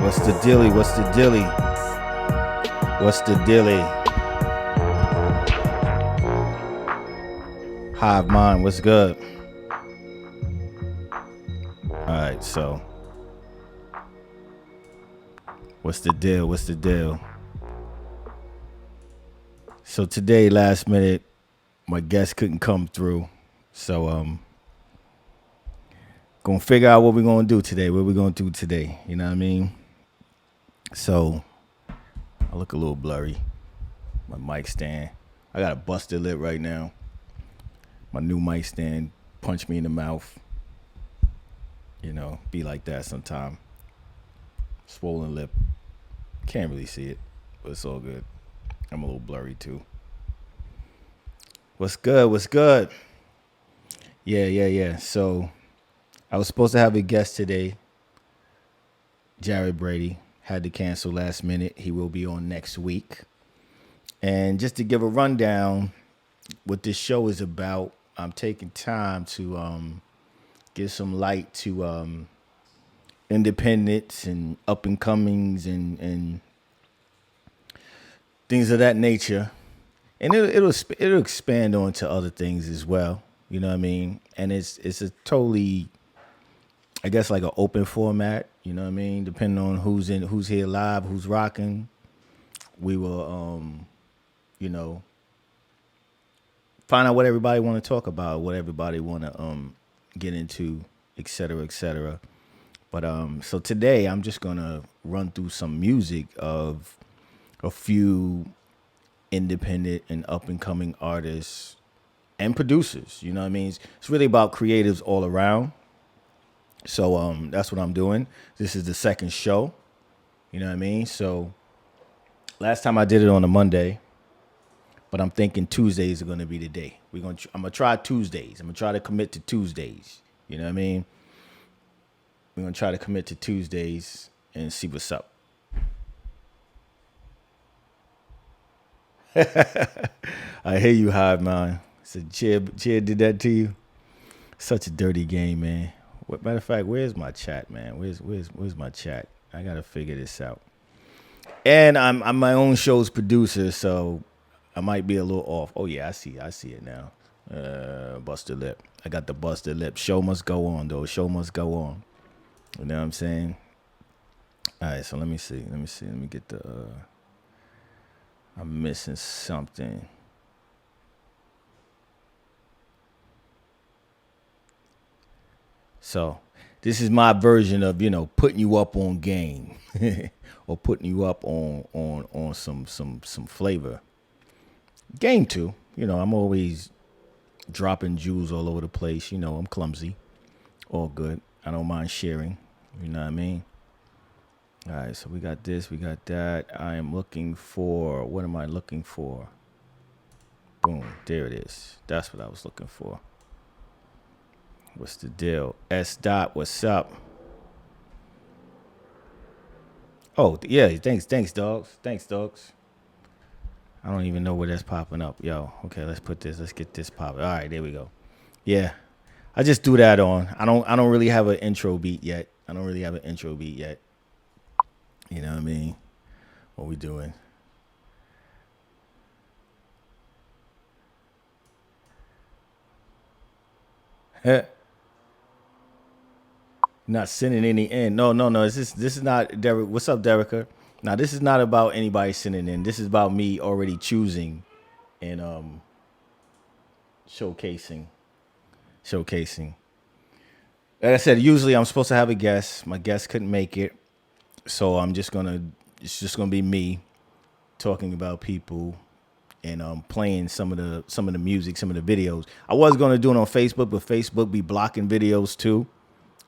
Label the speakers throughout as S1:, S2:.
S1: What's the dilly? What's the dilly? What's the dilly? Hive mind, what's good? Alright, so what's the deal? What's the deal? So today, last minute, my guest couldn't come through. So gonna figure out what we're gonna do today. What we're gonna do today. You know what I mean? So I look a little blurry. My mic stand. I got a busted lip right now. My new mic stand punched me in the mouth. You know, be like that sometime. Swollen lip. Can't really see it, but it's all good. I'm a little blurry too. What's good? What's good? Yeah. So I was supposed to have a guest today. Jared Brady had to cancel last minute. He will be on next week. And just to give a rundown what this show is about, I'm taking time to give some light to independents and up and comings and things of that nature. And it'll expand on to other things as well. You know what I mean? And it's a totally, I guess, like an open format. You know what I mean? Depending on who's here live, who's rocking, we will, find out what everybody want to talk about, what everybody want to get into, et cetera, et cetera. But so today I'm just gonna run through some music of a few independent and up and coming artists and producers. You know what I mean? It's really about creatives all around. So that's what I'm doing. This is the second show. You know what I mean? So last time I did it on a Monday, but I'm thinking Tuesdays are going to be the day. I'm going to try Tuesdays. I'm going to try to commit to Tuesdays. You know what I mean? We're going to try to commit to Tuesdays and see what's up. I hear you, Hive, man. So Cheer did that to you? Such a dirty game, man. Matter of fact, where's my chat, man? Where's my chat? I gotta figure this out. And I'm my own show's producer, so I might be a little off. Oh yeah, I see it now. Busted lip. I got the busted lip. Show must go on, though. Show must go on. You know what I'm saying? All right, so let me see. Let me get the. I'm missing something. So this is my version of, putting you up on game or putting you up on some flavor. Game too. I'm always dropping jewels all over the place. I'm clumsy. All good. I don't mind sharing. You know what I mean? All right, so we got this, we got that. I am looking for, what am I looking for? Boom, there it is. That's what I was looking for. What's the deal? S. Dot, what's up? Oh, yeah. Thanks, dogs. Thanks, dogs. I don't even know where that's popping up. Yo, okay, let's get this popping. All right, there we go. Yeah. I just threw that on. I don't really have an intro beat yet. I don't really have an intro beat yet. You know what I mean? What we doing? Not sending any in. No, no, no. This is not Derek. What's up, Derica? Now this is not about anybody sending in. This is about me already choosing and showcasing. Showcasing. Like I said, usually I'm supposed to have a guest. My guest couldn't make it. So it's just gonna be me talking about people and playing some of the music, some of the videos. I was gonna do it on Facebook, but Facebook be blocking videos too.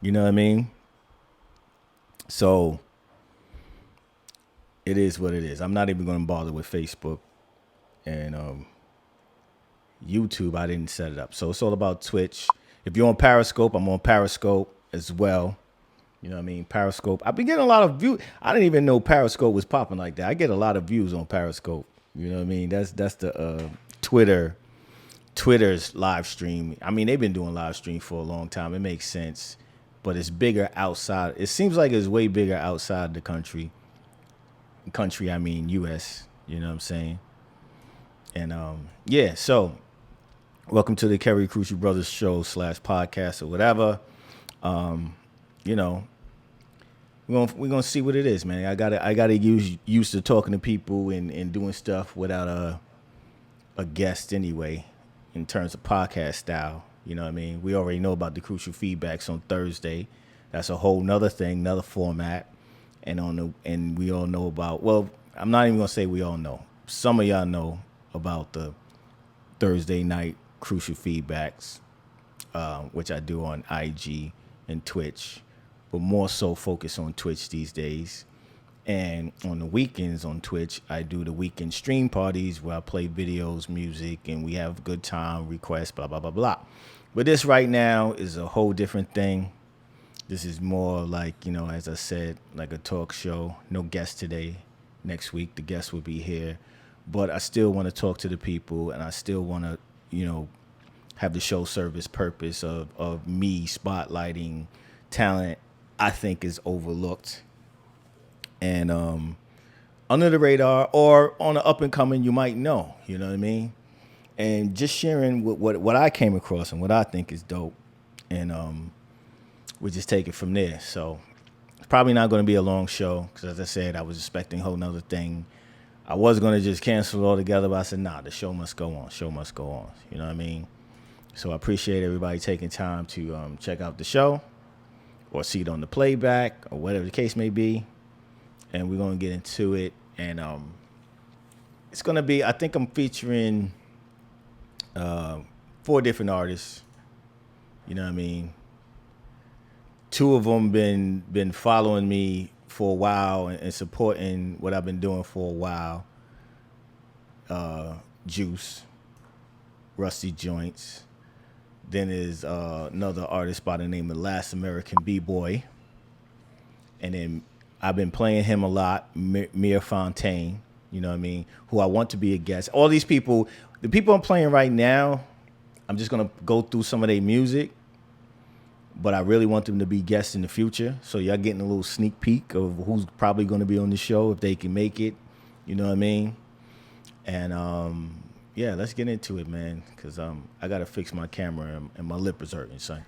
S1: You know what I mean? So it is what it is. I'm not even gonna bother with Facebook and YouTube. I didn't set it up, so it's all about Twitch. If you're on Periscope, I'm on Periscope as well. You know what I mean? Periscope. I've been getting a lot of views. I didn't even know Periscope was popping like that. I get a lot of views on Periscope. You know what I mean? That's the Twitter's live stream. I mean, they've been doing live stream for a long time. It makes sense, but it's bigger outside. It seems like it's way bigger outside the country. Country, I mean U.S. You know what I'm saying? And yeah. So welcome to the Kerry Krucial Brothers show slash podcast or whatever. You know, we're gonna see what it is, man. I gotta use used to talking to people and doing stuff without a guest anyway, in terms of podcast style. You know what I mean? We already know about the crucial feedbacks on Thursday. That's a whole nother thing, another format. And we all know about, well, I'm not even gonna say we all know. Some of y'all know about the Thursday night crucial feedbacks, which I do on IG and Twitch, but more so focus on Twitch these days. And on the weekends on Twitch, I do the weekend stream parties where I play videos, music, and we have good time, requests, blah, blah, blah, blah. But this right now is a whole different thing. This is more like, as I said, like a talk show. No guest today. Next week, the guest will be here. But I still want to talk to the people, and I still want to, have the show service purpose of me spotlighting talent I think is overlooked and under the radar or on the up and coming, you might know. You know what I mean? And just sharing what I came across and what I think is dope. And we just take it from there. So it's probably not going to be a long show because, as I said, I was expecting a whole nother thing. I was going to just cancel it altogether, but I said, nah, the show must go on. Show must go on. You know what I mean? So I appreciate everybody taking time to check out the show or see it on the playback or whatever the case may be. And we're going to get into it. And it's going to be, I think I'm featuring 4 different artists. You know what I mean? 2 of them been following me for a while and supporting what I've been doing for a while. Juice, Rusty Joints. Then there's another artist by the name of Last American B-Boy. And then I've been playing him a lot, Mir Fontaine, you know what I mean, who I want to be a guest. All these people, the people I'm playing right now, I'm just going to go through some of their music, but I really want them to be guests in the future. So y'all getting a little sneak peek of who's probably going to be on the show if they can make it, you know what I mean? And yeah, let's get into it, man, because I got to fix my camera and my lip is hurting, son.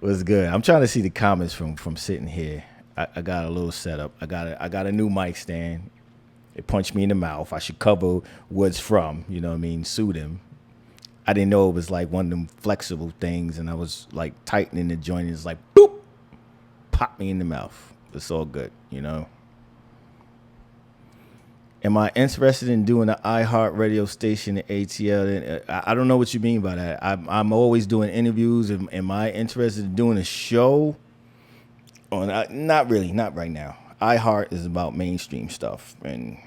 S1: What's good? I'm trying to see the comments from sitting here. I got a little setup. I got a new mic stand. It punched me in the mouth. I should cover where it's from. You know what I mean? Suit him. I didn't know it was like one of them flexible things, and I was like tightening the joint. And it's like boop, pop me in the mouth. It's all good, you know. Am I interested in doing an iHeart radio station at ATL? I don't know what you mean by that. I'm always doing interviews. Am I interested in doing a show? Oh, not really, not right now. iHeart is about mainstream stuff, and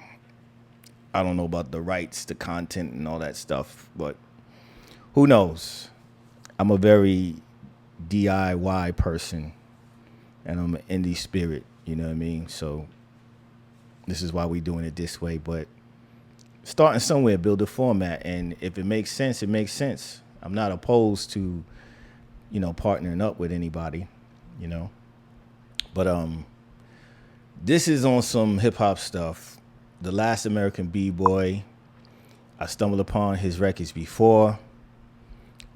S1: I don't know about the rights, the content, and all that stuff. But who knows? I'm a very DIY person, and I'm an indie spirit. You know what I mean? So this is why we doing it this way. But starting somewhere, build a format, and if it makes sense, it makes sense. I'm not opposed to, partnering up with anybody, you know. But this is on some hip hop stuff. The Last American B-Boy. I stumbled upon his records before.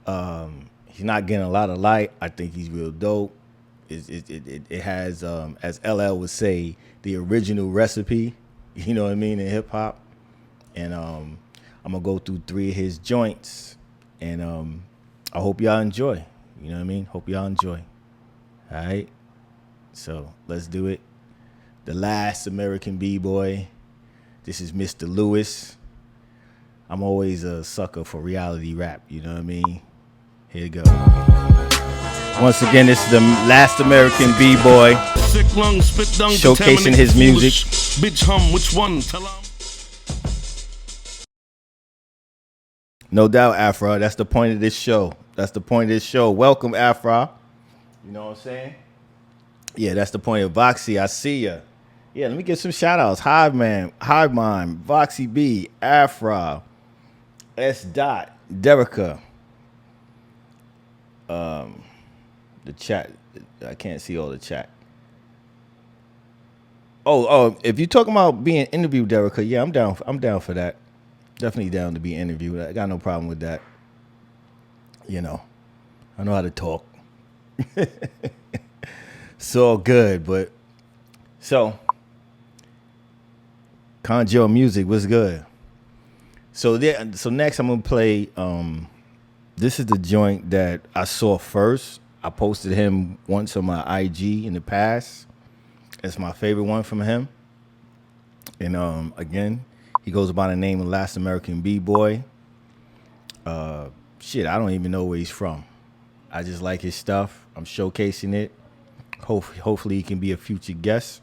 S1: He's not getting a lot of light. I think he's real dope. It has, as LL would say, the original recipe. You know what I mean, in hip hop. And I'm gonna go through 3 of his joints, and I hope y'all enjoy. You know what I mean? Hope y'all enjoy. All right. So let's do it. The Last American B-Boy. This is Mr. Lewis. I'm always a sucker for reality rap. You know what I mean? Here you go. Once again, this is the Last American B-Boy, showcasing his music.
S2: Bitch hum, which one? Tell 'em.
S1: No doubt, Afra. That's the point of this show. Welcome, Afra. You know what I'm saying? Yeah, that's the point of Voxy. I see ya. Yeah, let me get some shout outs. Hive Mind, Voxy B, Afra, S. Dot, Derica. The chat. I can't see all the chat. Oh, if you're talking about being interviewed, Derica, yeah, I'm down. I'm down for that. Definitely down to be interviewed. I got no problem with that. I know how to talk. It's all good, but so Conjo Music was good. So next I'm gonna play. This is the joint that I saw first. I posted him once on my IG in the past. It's my favorite one from him. And again, he goes by the name of Last American B-Boy. I don't even know where he's from. I just like his stuff. I'm showcasing it. Hopefully he can be a future guest.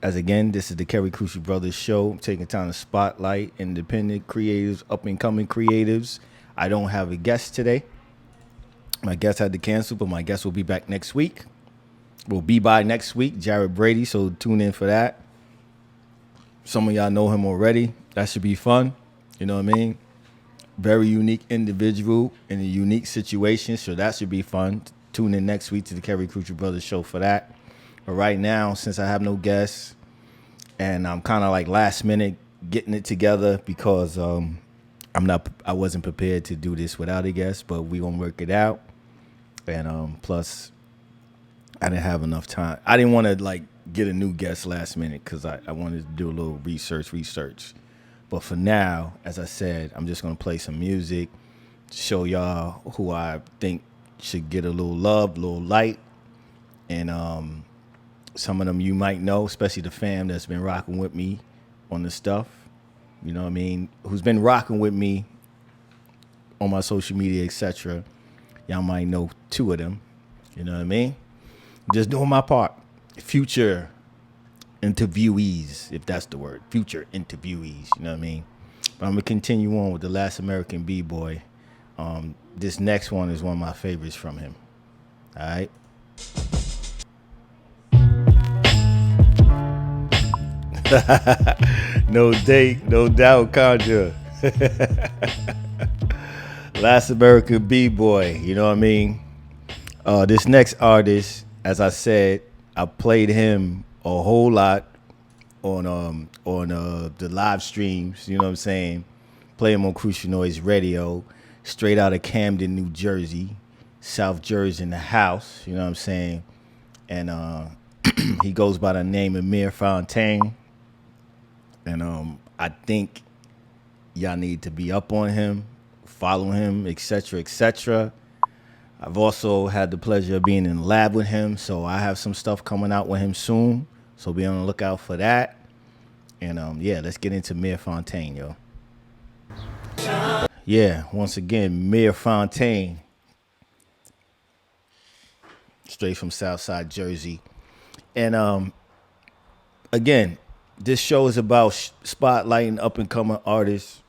S1: As again, this is the Kerry Krucial Brothers show. I'm taking time to spotlight independent creatives, up-and-coming creatives. I don't have a guest today. My guest had to cancel, but my guest will be back next week. Will be by next week, Jared Brady, so tune in for that. Some of y'all know him already. That should be fun. You know what I mean? Very unique individual in a unique situation, so that should be fun. Tune in next week to the Kerry Krucial Brothers show for that. But right now, since I have no guests, and I'm kind of like last minute getting it together because I wasn't prepared to do this without a guest, but we gonna work it out. And plus, I didn't have enough time. I didn't want to like get a new guest last minute because I wanted to do a little research. But for now, as I said, I'm just gonna play some music, show y'all who I think should get a little love, a little light, and some of them you might know, especially the fam that's been rocking with me on the stuff. You know what I mean? Who's been rocking with me on my social media, etc. Y'all might know 2 of them. You know what I mean? Just doing my part. Future interviewees, if that's the word. Future interviewees, you know what I mean? But I'm going to continue on with the Last American B-Boy. This next one is one of my favorites from him. All right? No doubt, Conjure. Last American B-Boy, you know what I mean? This next artist, as I said, I played him a whole lot on the live streams, you know what I'm saying? Play him on Crucial Noise Radio, straight out of Camden, New Jersey, South Jersey in the house, you know what I'm saying? And he goes by the name of Amir Fontaine. And I think y'all need to be up on him, follow him, etc., etc. I've also had the pleasure of being in the lab with him, so I have some stuff coming out with him soon. So be on the lookout for that. And let's get into Amir Fontaine, yo. Yeah, once again, Amir Fontaine, straight from Southside Jersey. And again, this show is about spotlighting up and coming artists,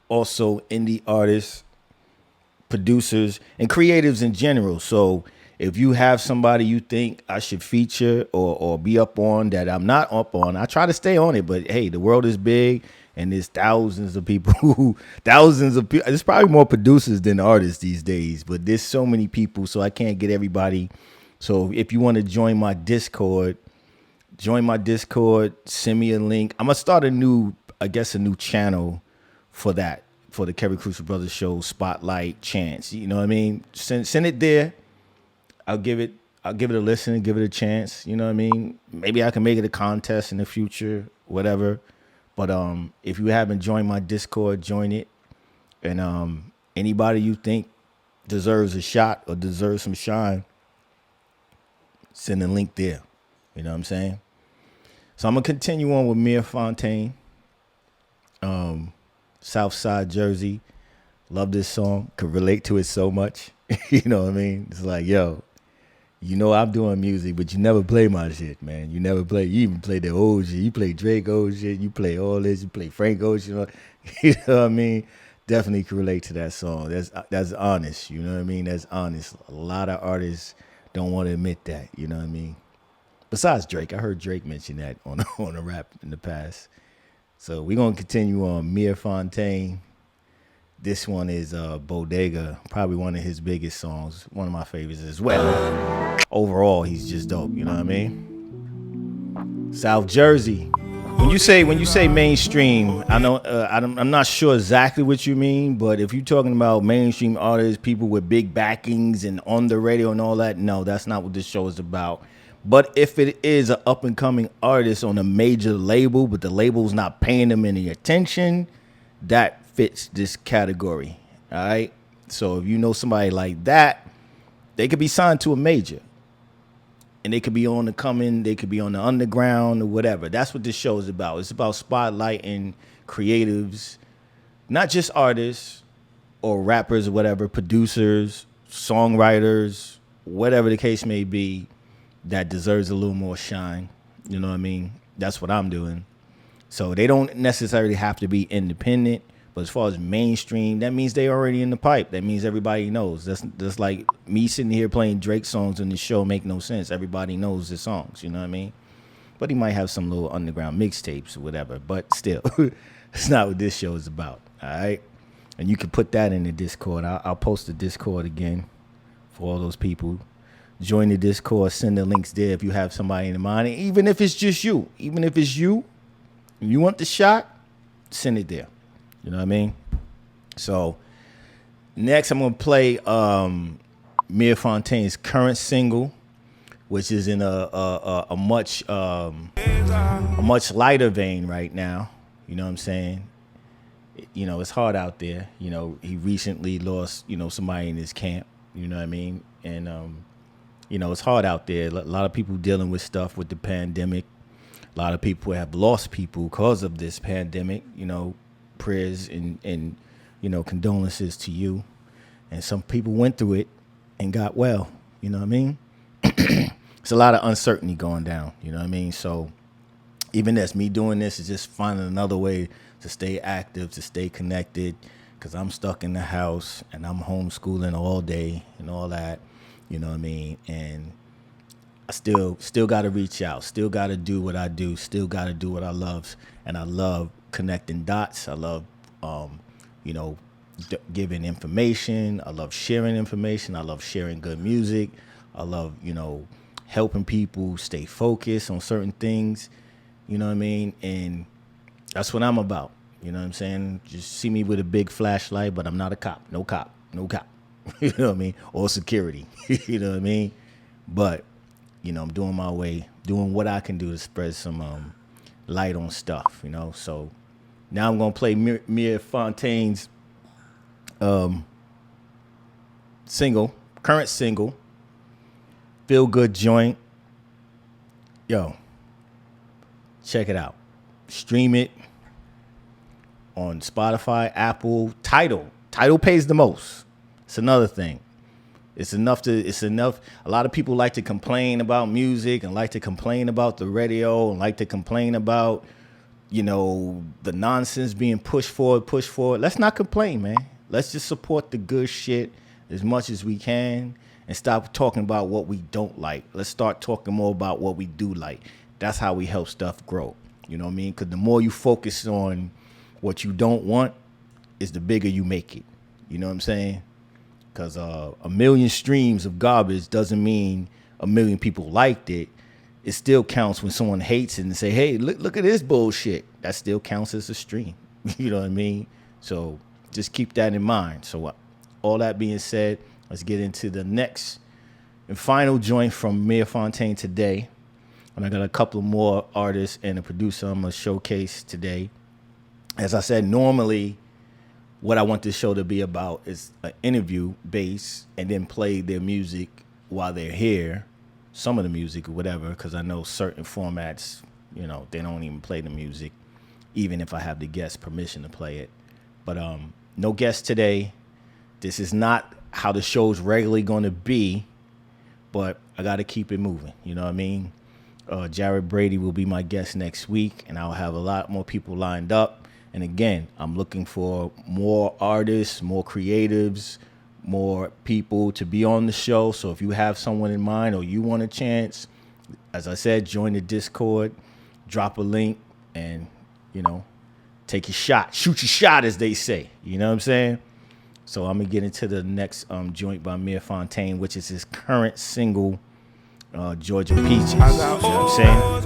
S1: also indie artists, producers, and creatives in general. So If you have somebody you think I should feature or be up on that I'm not up on, I try to stay on it. But hey, the world is big and there's thousands of people thousands of people. There's probably more producers than artists these days, but there's so many people, so I can't get everybody. So if you want to join my Discord, send me a link. I'm gonna start a new channel for that, for the Kerry Krucial Brothers Show Spotlight Chance. You know what I mean? Send it there. I'll give it a listen, give it a chance. You know what I mean? Maybe I can make it a contest in the future, whatever. But if you haven't joined my Discord, join it. And anybody you think deserves a shot or deserves some shine, send a link there. You know what I'm saying? So I'm gonna continue on with Mia Fontaine, Southside Jersey. Love this song. Could relate to it so much. You know what I mean? It's like, yo, you know I'm doing music, but you never play my shit, man. You never play. You even play the old shit. You play Drake old shit. You play all this. You play Frank old shit. You know what I mean? Definitely can relate to that song. That's honest. You know what I mean? That's honest. A lot of artists don't want to admit that. You know what I mean? Besides Drake, I heard Drake mention that on a rap in the past. So we're gonna continue on. Mia Fontaine. This one is Bodega, probably one of his biggest songs, one of my favorites as well. Overall, he's just dope. You know what I mean? South Jersey. When you say mainstream, I know I'm not sure exactly what you mean, but if you're talking about mainstream artists, people with big backings and on the radio and all that, no, that's not what this show is about. But if it is an up and coming artist on a major label, but the label's not paying them any attention, that fits this category. All right. So if you know somebody like that, they could be signed to a major. And they could be on the coming, they could be on the underground or whatever. That's what this show is about. It's about spotlighting creatives, not just artists or rappers or whatever, producers, songwriters, whatever the case may be, that deserves a little more shine. You know what I mean? That's what I'm doing. So they don't necessarily have to be independent, but as far as mainstream, that means they already in the pipe. That means everybody knows. That's like me sitting here playing Drake songs in the show make no sense. Everybody knows the songs, you know what I mean? But he might have some little underground mixtapes or whatever. But still, it's not what this show is about, all right? And you can put that in the Discord. I'll post the Discord again for all those people. Join the Discord, send the links there if you have somebody in mind. And even if it's just you, even if it's you, and you want the shot, send it there. You know what I mean? So next I'm gonna play Mia Fontaine's current single, which is in a much lighter vein right now. You know what I'm saying? You know, it's hard out there. You know, he recently lost, somebody in his camp. You know what I mean? And it's hard out there. A lot of people dealing with stuff with the pandemic. A lot of people have lost people because of this pandemic. Prayers and condolences to you. And some people went through it and got well. You know what I mean? It's a lot of uncertainty going down. You know what I mean? So even that's me doing this is just finding another way to stay active, to stay connected, because I'm stuck in the house and I'm homeschooling all day and all that. You know what I mean? And I still got to reach out, still got to do what I do, still got to do what I love. And I love connecting dots. I love, giving information. I love sharing information. I love sharing good music. I love, helping people stay focused on certain things. You know what I mean? And that's what I'm about. You know what I'm saying? Just see me with a big flashlight, but I'm not a cop. No cop. No cop. You know what I mean? Or security. You know what I mean? But, I'm doing my way, doing what I can do to spread some light on stuff, So now I'm going to play Mia Fontaine's current single, Feel Good Joint. Yo, check it out. Stream it on Spotify, Apple, Tidal. Tidal pays the most. It's another thing. It's enough. A lot of people like to complain about music and like to complain about the radio and like to complain about, the nonsense being pushed forward. Let's not complain, man. Let's just support the good shit as much as we can and stop talking about what we don't like. Let's start talking more about what we do like. That's how we help stuff grow. You know what I mean? Because the more you focus on what you don't want, is the bigger you make it. You know what I'm saying? Because a million streams of garbage doesn't mean a million people liked it. It still counts when someone hates it and say, hey, look at this bullshit. That still counts as a stream. You know what I mean? So just keep that in mind. So all that being said, let's get into the next and final joint from Mia Fontaine today. And I got a couple of more artists and a producer I'm going to showcase today. As I said, normally what I want this show to be about is an interview base and then play their music while they're here. Some of the music or whatever, because I know certain formats, you know, they don't even play the music, even if I have the guest permission to play it. But no guest today. This is not how the show's regularly going to be, but I got to keep it moving. You know what I mean? Jared Brady will be my guest next week, and I'll have a lot more people lined up. And again, I'm looking for more artists, more creatives, more people to be on the show. So if you have someone in mind or you want a chance, as I said, join the Discord, drop a link, and, you know, take your shot. Shoot your shot, as they say. You know what I'm saying? So I'm going to get into the next joint by Mia Fontaine, which is his current single, Georgia Peaches. You know what I'm saying?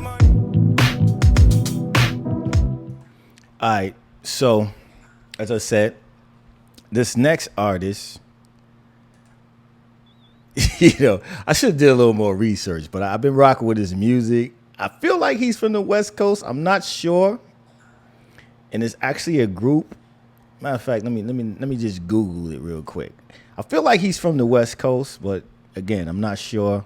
S1: All right. So, as I said, this next artist, you know, I should have did a little more research, but I've been rocking with his music. I feel like he's from the West Coast. I'm not sure. And it's actually a group. Matter of fact, let me just Google it real quick. I feel like he's from the West Coast, but again, I'm not sure.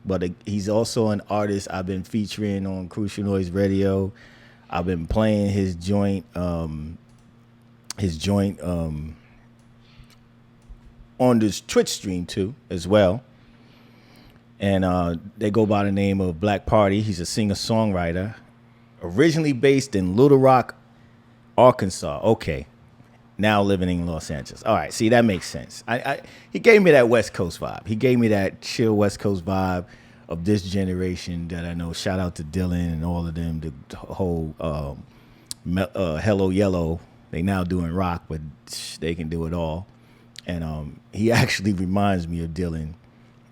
S1: But he's also an artist I've been featuring on Crucial Noise Radio. I've been playing his joint on this Twitch stream too, as well. And they go by the name of Black Party. He's a singer-songwriter, originally based in Little Rock, Arkansas. Okay, now living in Los Angeles. All right, see, that makes sense. He gave me that West Coast vibe. He gave me that chill West Coast vibe of this generation that I know. Shout out to Dylan and all of them. The whole Hello Yellow. They now doing rock, but they can do it all. And he actually reminds me of Dylan.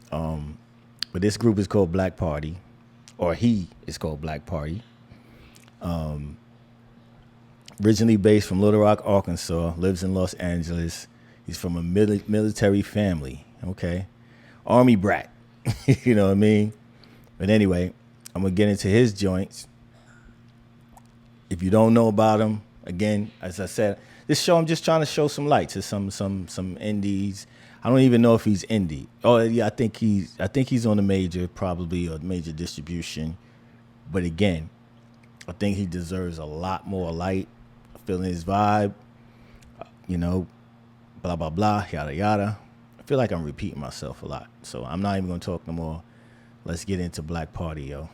S1: But this group is called Black Party, or he is called Black Party. Originally based from Little Rock, Arkansas, lives in Los Angeles. He's from a military family, okay? Army brat, you know what I mean? But anyway, I'm going to get into his joints. If you don't know about him, again, as I said, this show I'm just trying to show some light to some indies. I don't even know if he's indie. Oh yeah, I think he's on a major, probably a major distribution. But again, I think he deserves a lot more light. Feeling his vibe, you know, blah blah blah, yada yada. I feel like I'm repeating myself a lot, so I'm not even gonna talk no more. Let's get into Black Party, yo.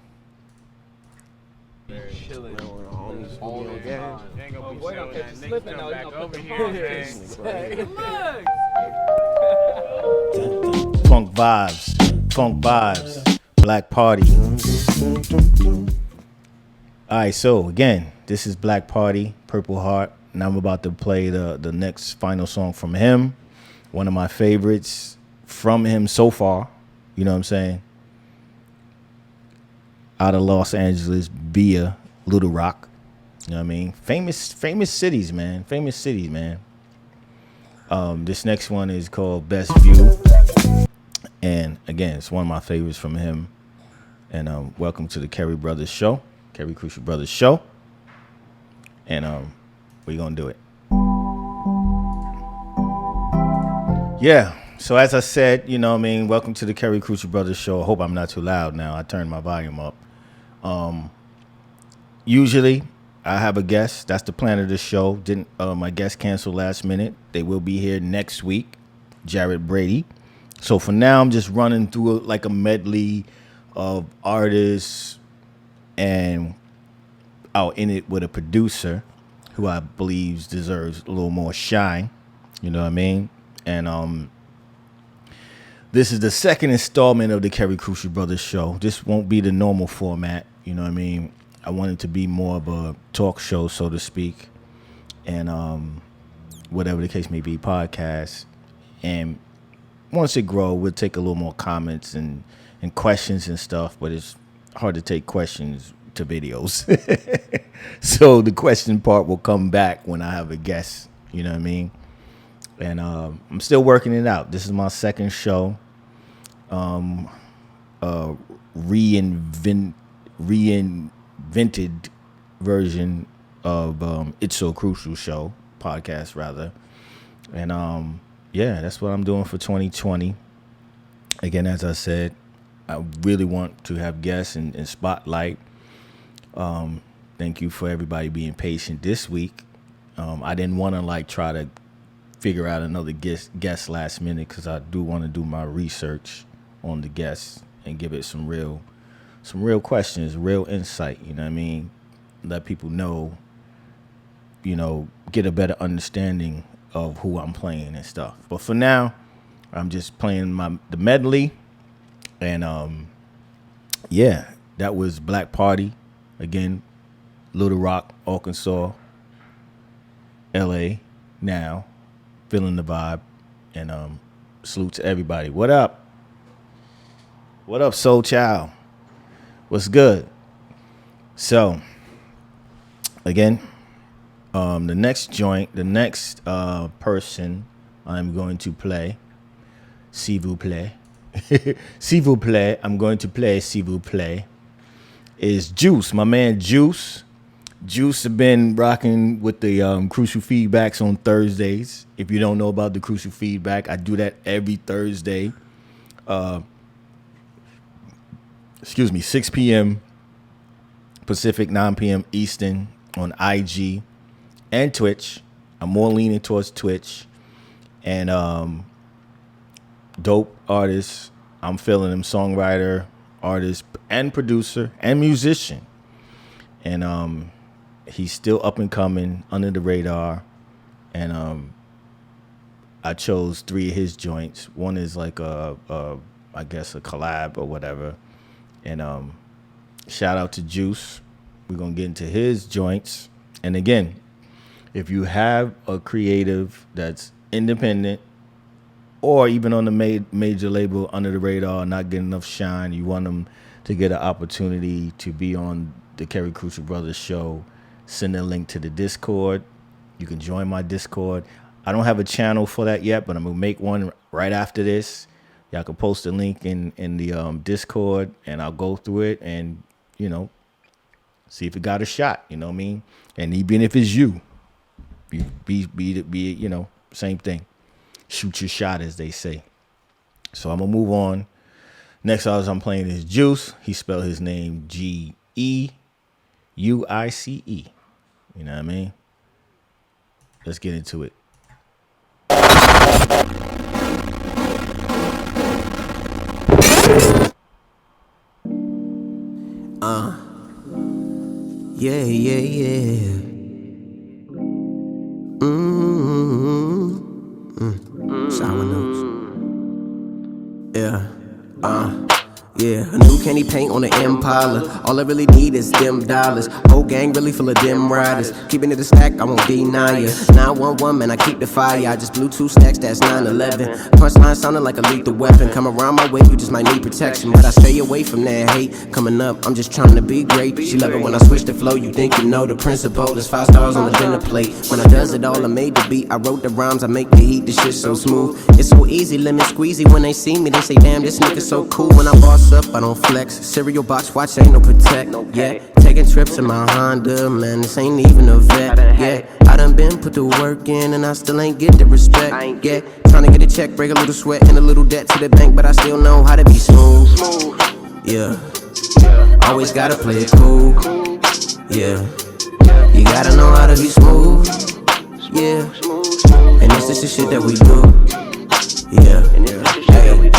S1: Funk vibes, Black Party. All right, so again, this is Black Party, Purple Heart, and I'm about to play the next final song from him, one of my favorites from him so far. You know what I'm saying? Out of Los Angeles via Little Rock. You know what I mean? Famous cities, man. Famous cities, man. This next one is called Best View. And again, it's one of my favorites from him. And welcome to the Kerry Brothers Show. Kerry Krucial Brothers Show. And we're going to do it. Yeah. So as I said, you know what I mean, welcome to the Kerry Krucial Brothers Show. I hope I'm not too loud now. I turned my volume up. Usually I have a guest. That's the plan of the show. My guest canceled last minute. They will be here next week, Jared Brady. So for now, I'm just running through like a medley of artists, and I'll end it with a producer who I believe deserves a little more shine. You know what I mean? And This is the second installment of the Kerry Krucial Brothers show. This won't be the normal format, you know what I mean? I want it to be more of a talk show, so to speak, and whatever the case may be, podcast. And once it grow, we'll take a little more comments and questions and stuff, but it's hard to take questions to videos. So the question part will come back when I have a guest, you know what I mean? And I'm still working it out. This is my second show. Reinvented version of It's So Crucial show, podcast rather. And yeah, that's what I'm doing for 2020. Again, as I said, I really want to have guests and spotlight. Thank you for everybody being patient this week. I didn't want to try to figure out another guest last minute because I do want to do my research on the guests and give it some real questions, real insight, you know what I mean? Let people know, get a better understanding of who I'm playing and stuff. But for now, I'm just playing the medley. And yeah, that was Black Party. Again, Little Rock, Arkansas, LA now. Feeling the vibe. And salute to everybody. What up? What up, Soul Child? What's good? So, again, the next person I'm going to play, s'il vous plaît, s'il vous plaît, I'm going to play, s'il vous plaît, is Juice, my man Juice. Juice have been rocking with the Crucial Feedbacks on Thursdays. If you don't know about the Crucial Feedback, I do that every Thursday. 6 p.m. Pacific, 9 p.m. Eastern on IG and Twitch. I'm more leaning towards Twitch. And dope artist. I'm feeling him, songwriter, artist, and producer, and musician. And he's still up and coming, under the radar. And I chose 3 of his joints. One is like I guess a collab or whatever. And shout out to Juice. We're going to get into his joints. And again, if you have a creative that's independent or even on the major label, under the radar, not getting enough shine, you want them to get an opportunity to be on the Kerry Krucial Brothers show, send a link to the Discord. You can join my Discord. I don't have a channel for that yet, but I'm going to make one right after this. Y'all can post a link in the Discord, and I'll go through it and, see if it got a shot, you know what I mean? And even if it's you, be same thing. Shoot your shot, as they say. So I'm going to move on. Next artist I'm playing is Juice. He spelled his name Geuice. You know what I mean? Let's get into it.
S3: Yeah. Sour notes. Yeah. Yeah, a new candy paint on the Impala. All I really need is them dollars. Whole gang really full of them riders. Keeping it a stack, I won't deny ya. 911, man, I keep the fire. I just blew 2 stacks, that's 911. Punchline sounding like a lethal weapon. Come around my way, you just might need protection. But I stay away from that hate. Coming up, I'm just trying to be great. She love it when I switch the flow. You think you know the principle. There's 5 stars on the dinner plate. When I does it all, I made the beat. I wrote the rhymes, I make the heat. This shit so smooth. It's so easy, lemon squeezy. When they see me, they say, damn, this nigga so cool. When I boss up, I don't flex. Cereal box watch, ain't no protect. Yeah, taking trips in my Honda, man, this ain't even a vet. Yeah, I done been put the work in and I still ain't get the respect. Yeah, tryna get a check, break a little sweat and a little debt to the bank, but I still know how to be smooth. Yeah, always gotta play it cool. Yeah, you gotta know how to be smooth. Yeah, and this is the shit that we do. Yeah, hey.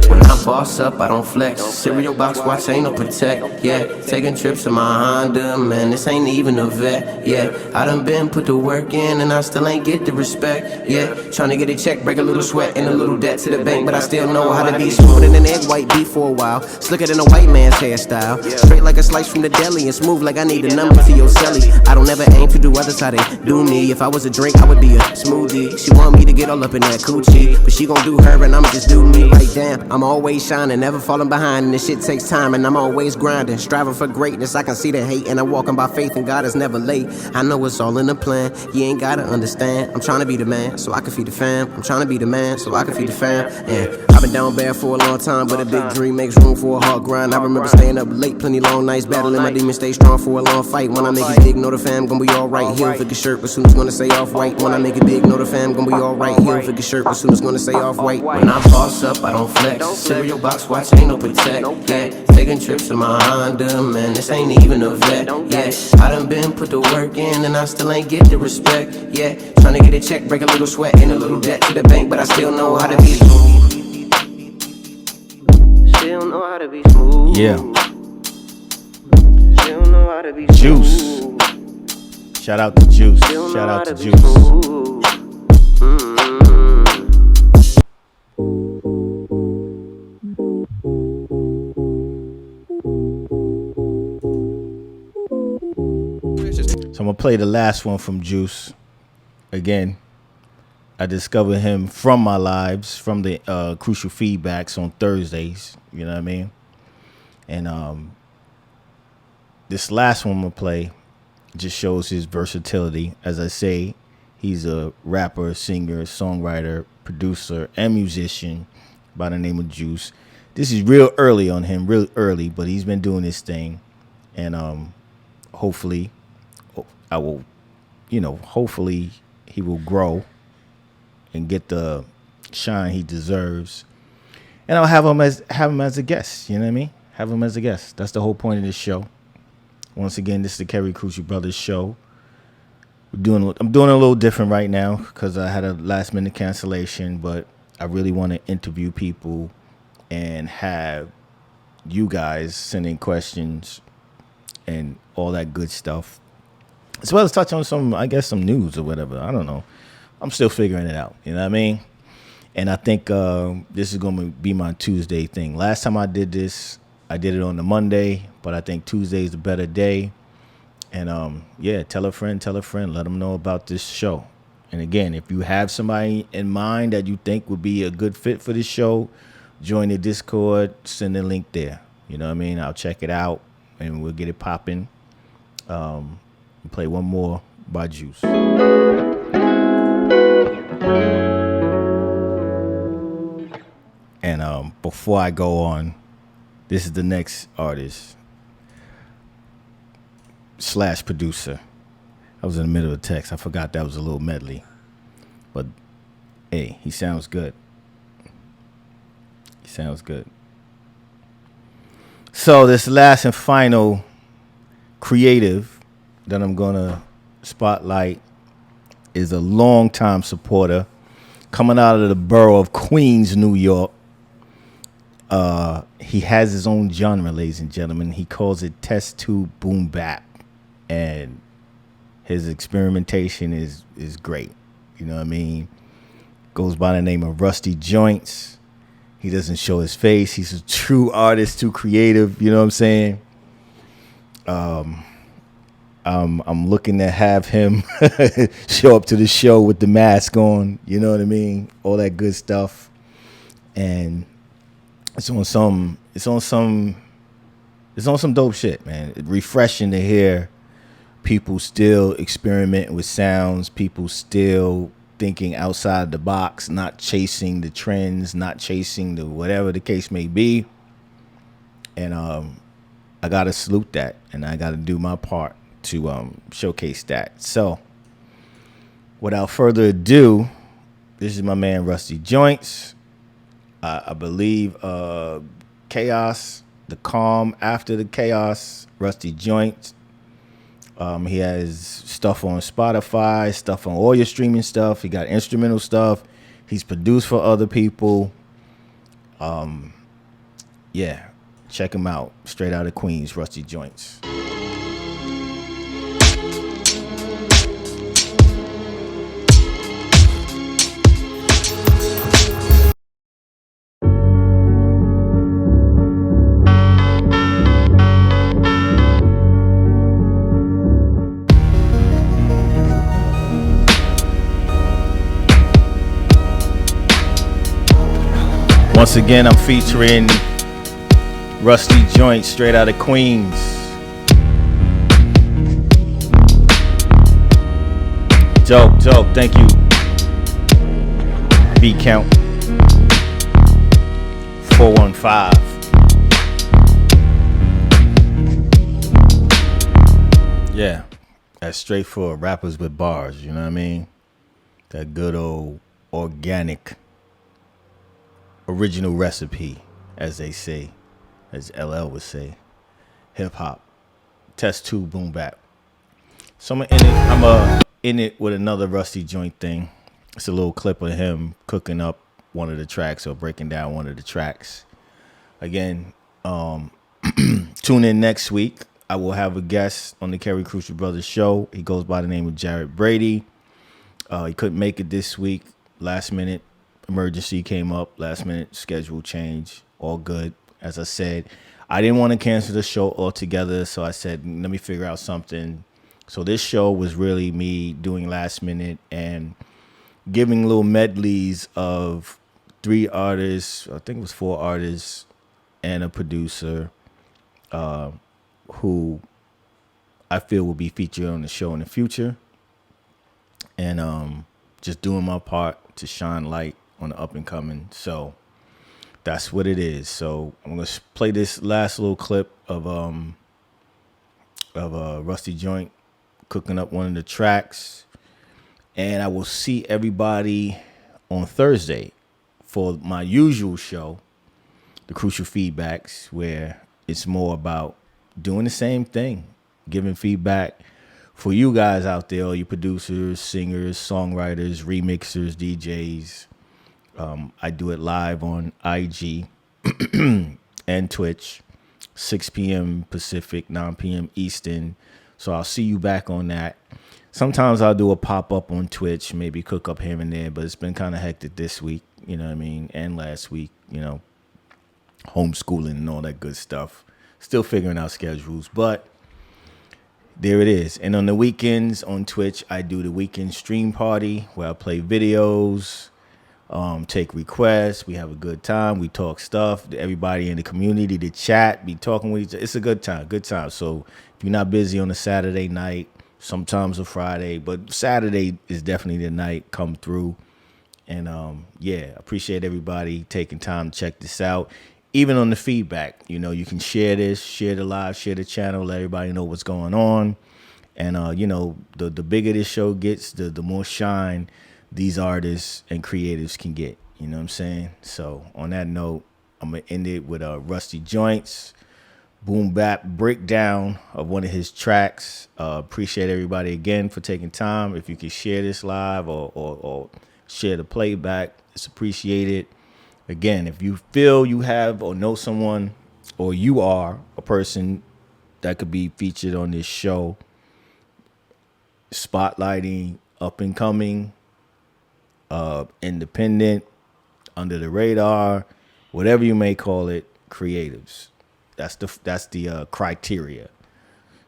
S3: When I boss up, I don't flex. Cereal box watch ain't no protect. Yeah, taking trips in my Honda, man, this ain't even a vet. Yeah, I done been put the work in and I still ain't get the respect. Yeah, tryna get a check, break a little sweat and a little debt to the bank, but I still know how to be smoother than an egg white beef for a while. Slicker than a white man's hairstyle. Straight like a slice from the deli and smooth like I need a number to your celly. I don't ever aim to do others how they do me. If I was a drink, I would be a smoothie. She want me to get all up in that coochie, but she gon' do her and I'ma just do me. Like damn, I'm always shining, never falling behind, and this shit takes time, and I'm always grinding, striving for greatness. I can see the hate, and I'm walking by faith, and God is never late. I know it's all in the plan. You ain't gotta understand. I'm trying to be the man, so I can feed the fam. I'm trying to be the man, so I can feed the fam. And I've been down bad for a long time, but a big dream makes room for a hard grind. I remember staying up late, plenty long nights, battling my demons, stay strong for a long fight. When I make it big, know the fam gon' be alright. Heel figure shirt, but soon as gonna say off white. When I make it big, know the fam gon' be alright. Heel figure shirt, but soon as gonna say off white. When I boss up, I don't flex. Cereal box watch ain't no protect. Yeah, taking trips in my Honda, man, this ain't even a vet. Yeah, I done been put the work in and I still ain't get the respect. Yeah, tryna get a check, break a little sweat and a little debt to the bank, but I still know how to be smooth. Still know how to be smooth.
S1: Yeah.
S3: Still know how to be
S1: Juice.
S3: smooth.
S1: Shout out to Juice.
S3: Still
S1: Shout
S3: know
S1: out
S3: how
S1: to
S3: be
S1: Juice.
S3: smooth.
S1: So I'm gonna play the last one from Juice. Again, I discovered him from my lives, from the Crucial Feedbacks on Thursdays. You know what I mean? And this last one I'm gonna play just shows his versatility. As I say, he's a rapper, singer, songwriter, producer, and musician by the name of Juice. This is real early on him, real early, but he's been doing this thing, and hopefully, I will, hopefully he will grow and get the shine he deserves, and I'll have him as a guest. You know what I mean? Have him as a guest. That's the whole point of this show. Once again, this is the Kerry Krucial Brothers show. I'm doing a little different right now because I had a last minute cancellation, but I really want to interview people and have you guys send in questions and all that good stuff, as well as touch on some news or whatever. I don't know. I'm still figuring it out. You know what I mean? And I think this is going to be my Tuesday thing. Last time I did this, I did it on the Monday, but I think Tuesday is a better day. And tell a friend, let them know about this show. And again, if you have somebody in mind that you think would be a good fit for this show, join the Discord, send the link there. You know what I mean? I'll check it out and we'll get it popping. Play one more by Juice. And before I go on, this is the next artist / producer. I was in the middle of the text. I forgot that was a little medley. But hey, he sounds good. He sounds good. So this last and final creative that I'm gonna spotlight is a longtime supporter coming out of the borough of Queens, New York. He has his own genre, ladies and gentlemen. He calls it test tube boom bap, and his experimentation is great. You know what I mean? Goes by the name of Rusty Joints. He doesn't show his face. He's a true artist, too creative. You know what I'm saying? I'm looking to have him show up to the show with the mask on. You know what I mean? All that good stuff. And it's on some dope shit, man. It's refreshing to hear people still experimenting with sounds, people still thinking outside the box, not chasing the trends, not chasing the whatever the case may be. And I gotta salute that, and I gotta do my part to showcase that. So without further ado, this is my man Rusty Joints. I believe Chaos, the calm after the chaos, Rusty Joints. He has stuff on Spotify, stuff on all your streaming stuff. He got instrumental stuff. He's produced for other people. yeah, check him out. Straight out of Queens, Rusty Joints. Once again, I'm featuring Rusty Joints, straight out of Queens. Dope, dope. Thank you. B count 415. Yeah, that's straight for rappers with bars. You know what I mean? That good old organic original recipe, as they say, as LL would say. Hip hop. Test 2 boom bap. So I'm in it with another Rusty Joint thing. It's a little clip of him cooking up one of the tracks or breaking down one of the tracks. Again, tune in next week. I will have a guest on the Kerry Krucial Brothers show. He goes by the name of Jared Brady. He couldn't make it this week. Last minute emergency came up. Last minute schedule change. All good. As I said, I didn't want to cancel the show altogether, so I said, let me figure out something. So this show was really me doing last minute and giving little medleys of 3 artists, I think it was 4 artists, and a producer who I feel will be featured on the show in the future. And just doing my part to shine light on the up and coming. So that's what it is. So I'm gonna play this last little clip of Rusty Joint cooking up one of the tracks, and I will see everybody on Thursday for my usual show, the Crucial Feedbacks, where it's more about doing the same thing, giving feedback for you guys out there, all you producers, singers, songwriters, remixers, DJs. I do it live on IG and Twitch, 6 p.m. Pacific, 9 p.m. Eastern. So I'll see you back on that. Sometimes I'll do a pop-up on Twitch, maybe cook up here and there, but it's been kind of hectic this week, you know what I mean, and last week, you know, homeschooling and all that good stuff. Still figuring out schedules, but there it is. And on the weekends on Twitch, I do the weekend stream party where I play videos, take requests. We have a good time. We talk stuff. Everybody in the community to chat, be talking with each other. It's a good time, good time. So if you're not busy on a Saturday night, sometimes a Friday, but Saturday is definitely the night. Come through. And yeah, appreciate everybody taking time to check this out. Even on the feedback, you know, you can share this, share the live, share the channel, let everybody know what's going on. And, you know, the bigger this show gets, the more shine these artists and creatives can get. You know what I'm saying? So on that note, I'm going to end it with Rusty Joints, boom bap breakdown of one of his tracks. Appreciate everybody again for taking time. If you can share this live or share the playback, it's appreciated. Again, if you feel you have or know someone or you are a person that could be featured on this show, spotlighting up and coming, independent, under the radar, whatever you may call it, creatives. That's the criteria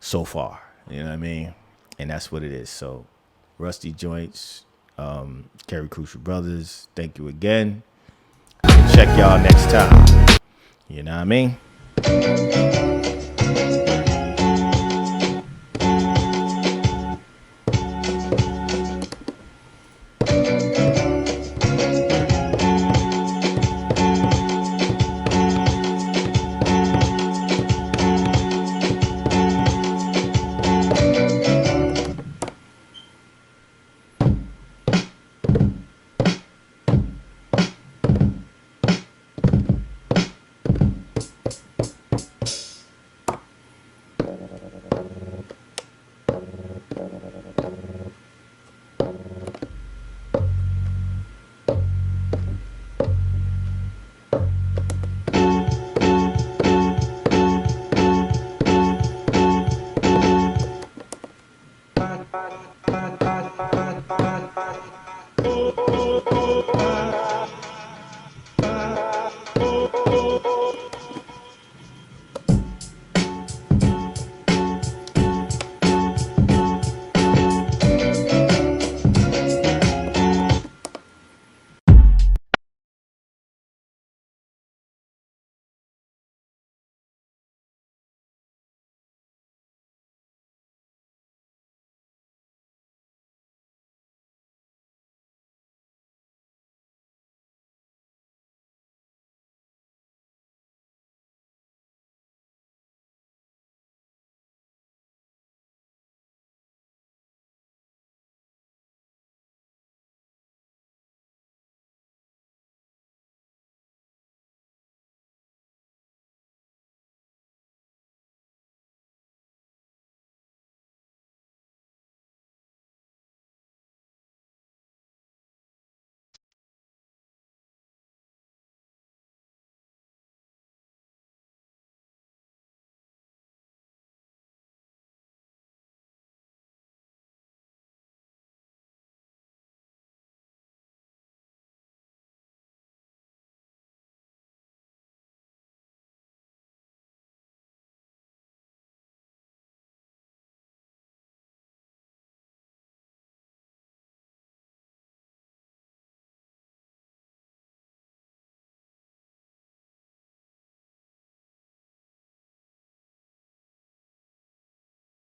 S1: so far. You know what I mean? And that's what it is. So Rusty Joints, Kerry Krucial Brothers, thank you again. Check y'all next time. You know what I mean?